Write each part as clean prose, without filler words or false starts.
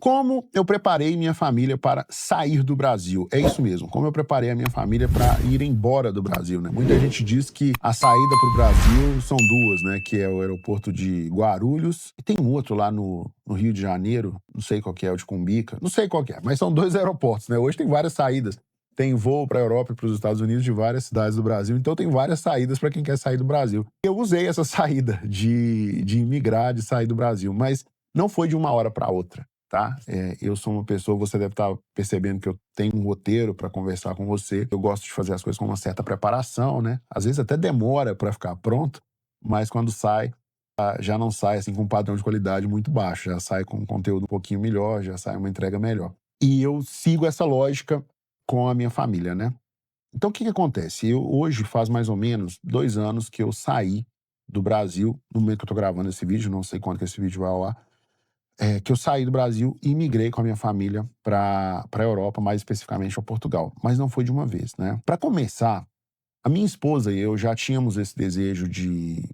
Como eu preparei minha família para sair do Brasil? É isso mesmo, como eu preparei a minha família para ir embora do Brasil, né? Muita gente diz que a saída para o Brasil são duas, né? Que é o aeroporto de Guarulhos e tem um outro lá no Rio de Janeiro, não sei qual que é, o de Cumbica, não sei qual que é, mas são dois aeroportos, né? Hoje tem várias saídas. Tem voo para a Europa e para os Estados Unidos de várias cidades do Brasil, então tem várias saídas para quem quer sair do Brasil. Eu usei essa saída de imigrar, de sair do Brasil, mas não foi de uma hora para outra. Tá? Eu sou uma pessoa, você deve estar percebendo que eu tenho um roteiro para conversar com você. Eu gosto de fazer as coisas com uma certa preparação, né? Às vezes até demora para ficar pronto, mas quando sai, já não sai assim com um padrão de qualidade muito baixo, já sai com um conteúdo um pouquinho melhor, já sai uma entrega melhor. E eu sigo essa lógica com a minha família, né? Então o que acontece? Hoje faz mais ou menos 2 anos que eu saí do Brasil, no momento que eu tô gravando esse vídeo, não sei quando que esse vídeo vai ao ar, que eu saí do Brasil e migrei com a minha família para a Europa, mais especificamente para Portugal. Mas não foi de uma vez, né? Para começar, a minha esposa e eu já tínhamos esse desejo de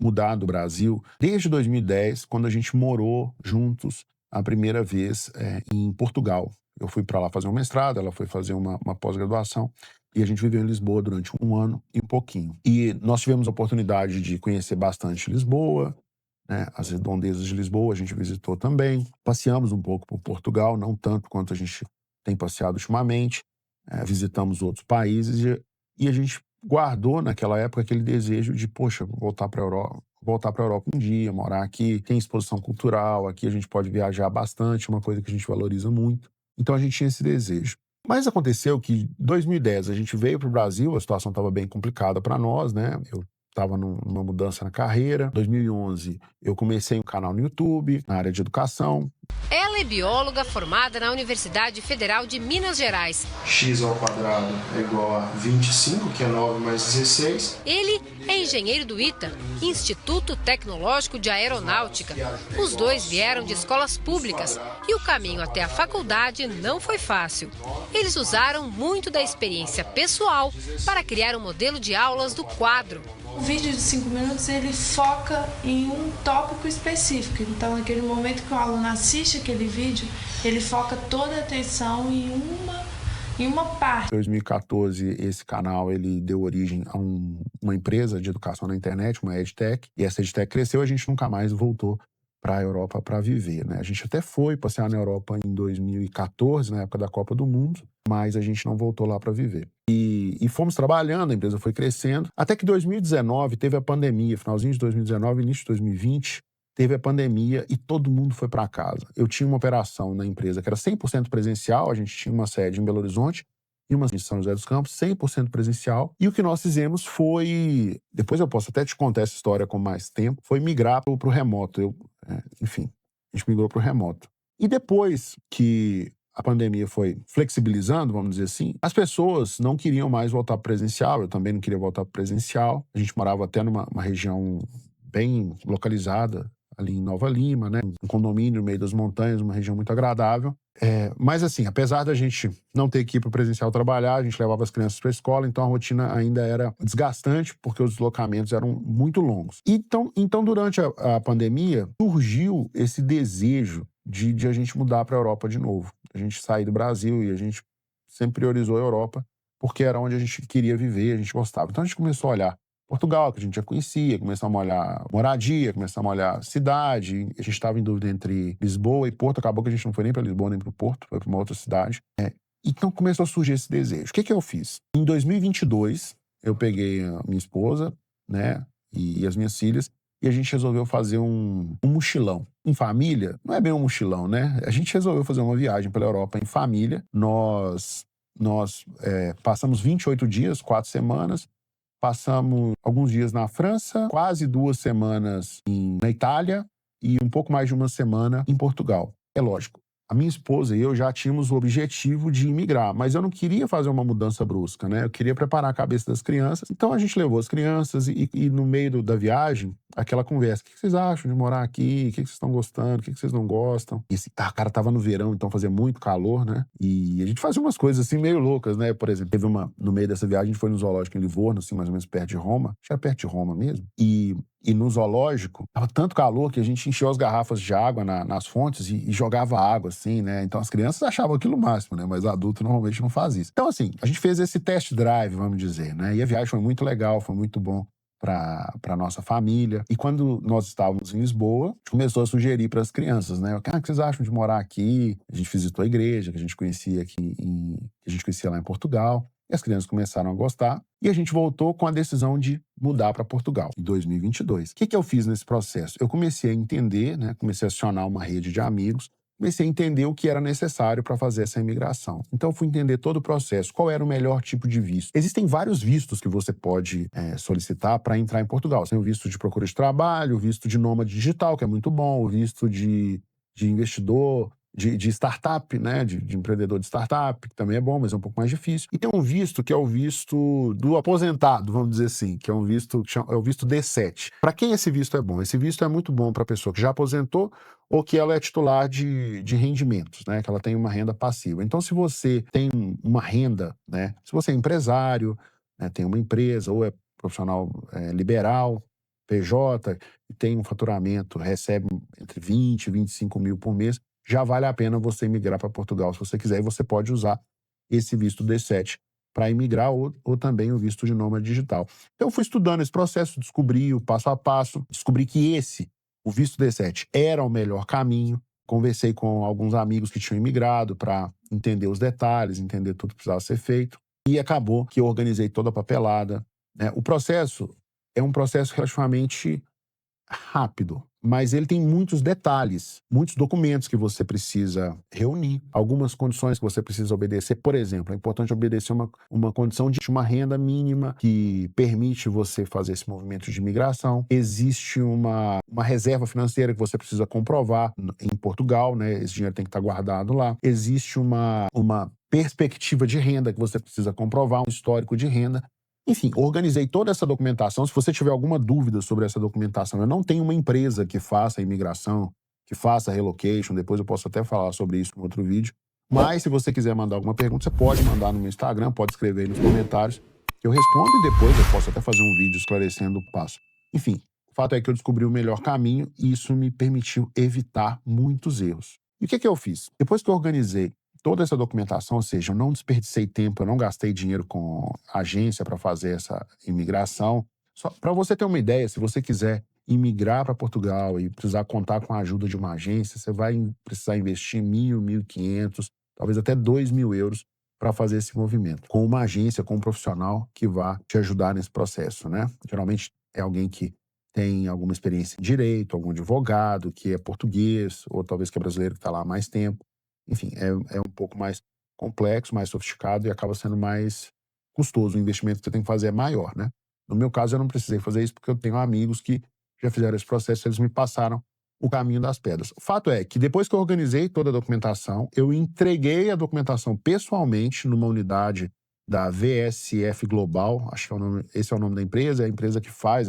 mudar do Brasil desde 2010, quando a gente morou juntos a primeira vez em Portugal. Eu fui para lá fazer um mestrado, ela foi fazer uma pós-graduação e a gente viveu em Lisboa durante 1 ano e um pouquinho. E nós tivemos a oportunidade de conhecer bastante Lisboa, né, as redondezas de Lisboa a gente visitou também. Passeamos um pouco por Portugal, não tanto quanto a gente tem passeado ultimamente. Visitamos outros países e a gente guardou naquela época aquele desejo de, poxa, voltar para a Europa um dia, morar aqui, tem exposição cultural, aqui a gente pode viajar bastante, uma coisa que a gente valoriza muito. Então a gente tinha esse desejo. Mas aconteceu que em 2010 a gente veio para o Brasil, a situação estava bem complicada para nós, né? Eu estava numa mudança na carreira. Em 2011 eu comecei um canal no YouTube, na área de educação. Ela é bióloga formada na Universidade Federal de Minas Gerais. X ao quadrado é igual a 25, que é 9 mais 16. Ele é engenheiro do ITA, Instituto Tecnológico de Aeronáutica. Os dois vieram de escolas públicas e o caminho até a faculdade não foi fácil. Eles usaram muito da experiência pessoal para criar um modelo de aulas do quadro. O vídeo de 5 minutos, ele foca em um tópico específico. Então, naquele momento que o aluno assiste aquele vídeo, ele foca toda a atenção em uma parte. Em 2014, esse canal ele deu origem a uma empresa de educação na internet, uma EdTech. E essa EdTech cresceu, a gente nunca mais voltou para a Europa para viver, né? A gente até foi passear na Europa em 2014, na época da Copa do Mundo, mas a gente não voltou lá para viver. E fomos trabalhando, a empresa foi crescendo, até que 2019 teve a pandemia, finalzinho de 2019, início de 2020, teve a pandemia e todo mundo foi para casa. Eu tinha uma operação na empresa que era 100% presencial, a gente tinha uma sede em Belo Horizonte e uma em São José dos Campos, 100% presencial. E o que nós fizemos foi, depois eu posso até te contar essa história com mais tempo, foi migrar para o remoto. Enfim, a gente migrou para o remoto. E depois que a pandemia foi flexibilizando, vamos dizer assim, as pessoas não queriam mais voltar para presencial, eu também não queria voltar para presencial. A gente morava até numa região bem localizada, ali em Nova Lima, né? Um condomínio no meio das montanhas, uma região muito agradável. Mas assim, apesar da gente não ter que ir para o presencial trabalhar, a gente levava as crianças para a escola, então a rotina ainda era desgastante, porque os deslocamentos eram muito longos. Então durante a pandemia, surgiu esse desejo de a gente mudar para a Europa de novo. A gente sair do Brasil e a gente sempre priorizou a Europa, porque era onde a gente queria viver, a gente gostava. Então a gente começou a olhar Portugal, que a gente já conhecia, começamos a olhar moradia, começamos a olhar cidade. A gente estava em dúvida entre Lisboa e Porto, acabou que a gente não foi nem para Lisboa nem para o Porto, foi para uma outra cidade. Então começou a surgir esse desejo. O que eu fiz? Em 2022, eu peguei a minha esposa, né, e as minhas filhas, e a gente resolveu fazer um mochilão. Em família, não é bem um mochilão, né? A gente resolveu fazer uma viagem pela Europa em família. Nós passamos 28 dias, 4 semanas, passamos alguns dias na França, quase 2 semanas na Itália e um pouco mais de 1 semana em Portugal. É lógico, a minha esposa e eu já tínhamos o objetivo de imigrar, mas eu não queria fazer uma mudança brusca, né? Eu queria preparar a cabeça das crianças. Então a gente levou as crianças e no meio da viagem, aquela conversa. O que vocês acham de morar aqui? O que vocês estão gostando? O que vocês não gostam? E cara, tava no verão, então fazia muito calor, né? E a gente fazia umas coisas assim meio loucas, né? Por exemplo, teve no meio dessa viagem, a gente foi no zoológico em Livorno, assim, mais ou menos perto de Roma. Acho que era perto de Roma mesmo. E e no zoológico, tava tanto calor que a gente encheu as garrafas de água nas fontes e jogava água, assim, né? Então as crianças achavam aquilo o máximo, né? Mas adulto normalmente não faz isso. Então, assim, a gente fez esse test drive, vamos dizer, né? E a viagem foi muito legal, foi muito bom para nossa família. E quando nós estávamos em Lisboa, a gente começou a sugerir para as crianças, né? O que vocês acham de morar aqui? A gente visitou a igreja que a gente conhecia que a gente conhecia lá em Portugal. E as crianças começaram a gostar e a gente voltou com a decisão de mudar para Portugal em 2022. O que eu fiz nesse processo? Eu comecei a entender, né? Comecei a acionar uma rede de amigos, comecei a entender o que era necessário para fazer essa imigração. Então, eu fui entender todo o processo, qual era o melhor tipo de visto. Existem vários vistos que você pode solicitar para entrar em Portugal. Você tem o visto de procura de trabalho, o visto de nômade digital, que é muito bom, o visto de investidor, de startup, né? De empreendedor de startup, que também é bom, mas é um pouco mais difícil. E tem um visto que é o visto do aposentado, vamos dizer assim, que é um visto é o visto D7. Para quem esse visto é bom? Esse visto é muito bom para a pessoa que já aposentou ou que ela é titular de rendimentos, né? Que ela tem uma renda passiva. Então, se você tem uma renda, né? Se você é empresário, né? Tem uma empresa ou é profissional liberal, PJ, e tem um faturamento, recebe entre 20 e 25 mil por mês, já vale a pena você imigrar para Portugal se você quiser, e você pode usar esse visto D7 para imigrar ou também o visto de nômade digital. Então, eu fui estudando esse processo, descobri o passo a passo, descobri que o visto D7, era o melhor caminho. Conversei com alguns amigos que tinham imigrado para entender os detalhes, entender tudo que precisava ser feito. E acabou que eu organizei toda a papelada, né? O processo é um processo relativamente rápido, mas ele tem muitos detalhes, muitos documentos que você precisa reunir, algumas condições que você precisa obedecer. Por exemplo, é importante obedecer uma condição de uma renda mínima que permite você fazer esse movimento de imigração. Existe uma reserva financeira que você precisa comprovar em Portugal, né? Esse dinheiro tem que estar guardado lá. Existe uma perspectiva de renda que você precisa comprovar, um histórico de renda. Enfim, organizei toda essa documentação. Se você tiver alguma dúvida sobre essa documentação, eu não tenho uma empresa que faça imigração, que faça relocation, depois eu posso até falar sobre isso em outro vídeo. Mas se você quiser mandar alguma pergunta, você pode mandar no meu Instagram, pode escrever aí nos comentários, que eu respondo e depois eu posso até fazer um vídeo esclarecendo o passo. Enfim, o fato é que eu descobri o melhor caminho e isso me permitiu evitar muitos erros. E o que eu fiz? Depois que eu organizei toda essa documentação, ou seja, eu não desperdicei tempo, eu não gastei dinheiro com agência para fazer essa imigração. Só para você ter uma ideia, se você quiser imigrar para Portugal e precisar contar com a ajuda de uma agência, você vai precisar investir 1.000, 1.500, talvez até 2.000 euros para fazer esse movimento. Com uma agência, com um profissional que vá te ajudar nesse processo, né? Geralmente é alguém que tem alguma experiência em direito, algum advogado que é português, ou talvez que é brasileiro que está lá há mais tempo. Enfim, é um pouco mais complexo, mais sofisticado e acaba sendo mais custoso. O investimento que você tem que fazer é maior, né? No meu caso, eu não precisei fazer isso porque eu tenho amigos que já fizeram esse processo, eles me passaram o caminho das pedras. O fato é que depois que eu organizei toda a documentação, eu entreguei a documentação pessoalmente numa unidade da VSF Global, acho que esse é o nome da empresa, é a empresa que faz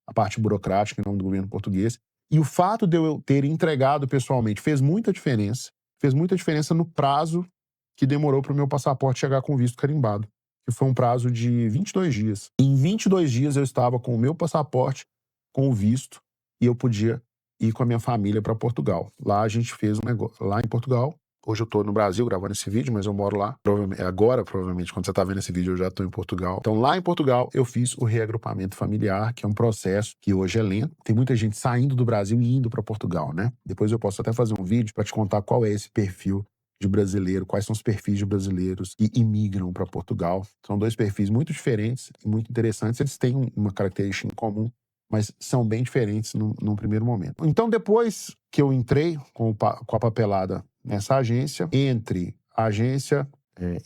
a parte burocrática em nome do governo português. E o fato de eu ter entregado pessoalmente fez muita diferença no prazo que demorou para o meu passaporte chegar com o visto carimbado, que foi um prazo de 22 dias. Em 22 dias eu estava com o meu passaporte, com o visto, e eu podia ir com a minha família para Portugal. Lá a gente fez um negócio, lá em Portugal. Hoje eu estou no Brasil gravando esse vídeo, mas eu moro lá. Provavelmente, quando você está vendo esse vídeo, eu já estou em Portugal. Então, lá em Portugal, eu fiz o reagrupamento familiar, que é um processo que hoje é lento. Tem muita gente saindo do Brasil e indo para Portugal, né? Depois eu posso até fazer um vídeo para te contar qual é esse perfil de brasileiro, quais são os perfis de brasileiros que imigram para Portugal. São dois perfis muito diferentes e muito interessantes. Eles têm uma característica em comum, mas são bem diferentes num primeiro momento. Então, depois que eu entrei com a papelada nessa agência, entre a agência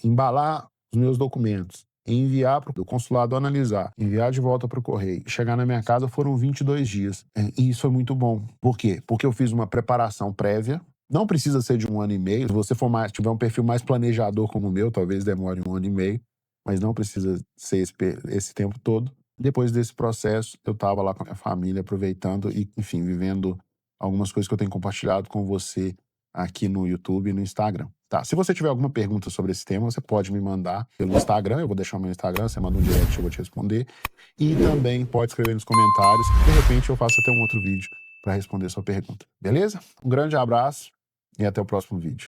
embalar os meus documentos, enviar para o consulado analisar, enviar de volta para o correio, chegar na minha casa, foram 22 dias. E isso foi muito bom. Por quê? Porque eu fiz uma preparação prévia. Não precisa ser de 1 ano e meio. Se você tiver um perfil mais planejador como o meu, talvez demore 1 ano e meio, mas não precisa ser esse tempo todo. Depois desse processo, eu estava lá com a minha família, aproveitando e, enfim, vivendo algumas coisas que eu tenho compartilhado com você aqui no YouTube e no Instagram, tá? Tá, se você tiver alguma pergunta sobre esse tema, você pode me mandar pelo Instagram, eu vou deixar o meu Instagram, você manda um direct, eu vou te responder. E também pode escrever nos comentários, de repente eu faço até um outro vídeo para responder sua pergunta, beleza? Um grande abraço e até o próximo vídeo.